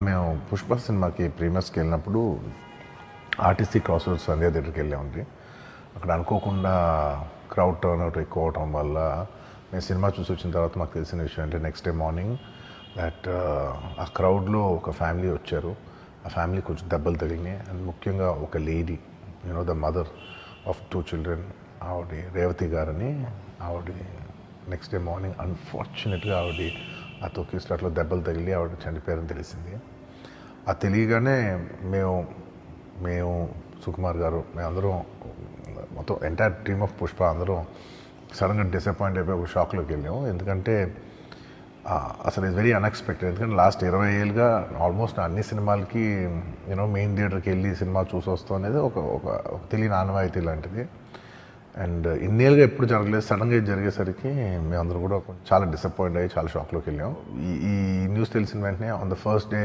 మేము పుష్ప సినిమాకి ప్రీమియర్స్కి వెళ్ళినప్పుడు ఆర్టీసీ క్రాస్ రోడ్స్ సంధ్యా థియేటర్కి వెళ్ళామండి. అక్కడ అనుకోకుండా క్రౌడ్ టర్న్ అవుట్ ఎక్కువ అవటం వల్ల మేము సినిమా చూసి వచ్చిన తర్వాత మాకు తెలిసిన విషయం అంటే నెక్స్ట్ డే మార్నింగ్ దట్ ఆ క్రౌడ్లో ఒక ఫ్యామిలీ వచ్చారు. ఆ ఫ్యామిలీ కొంచెం దెబ్బలు తగిలినాయి. అండ్ ముఖ్యంగా ఒక lady, the mother of 2 children, ఆవిడ రేవతి గారని, ఆవిడ నెక్స్ట్ డే మార్నింగ్ అన్ఫార్చునేట్గా ఆవిడ ఆ తొక్కిస్లాట్లో దెబ్బలు తగిలి ఆవిడ చనిపోయారని తెలిసింది. ఆ తెలియగానే మేము సుకుమార్ గారు, మేమందరం మొత్తం ఎంటైర్ టీమ్ ఆఫ్ పుష్ప అందరం సడన్గా డిసప్పాయింట్ అయిపోయి ఒక షాక్లోకి వెళ్ళాము. ఎందుకంటే అసలు ఇట్స్ వెరీ అన్ఎక్స్పెక్టెడ్. ఎందుకంటే లాస్ట్ 20 ఏళ్ళుగా ఆల్మోస్ట్ అన్ని సినిమాలకి మెయిన్ థియేటర్కి వెళ్ళి సినిమా చూసి వస్తాం అనేది ఒక తెలియని ఆనవాయితీ లాంటిది. అండ్ ఇన్నేళ్ళుగా ఎప్పుడు జరగలేదు. సడన్గా ఇది జరిగేసరికి మేమందరూ కూడా చాలా డిసప్పాయింట్ అయ్యి చాలా షాక్లోకి వెళ్ళాం. ఈ న్యూస్ తెలిసిన వెంటనే ఆన్ ద ఫస్ట్ డే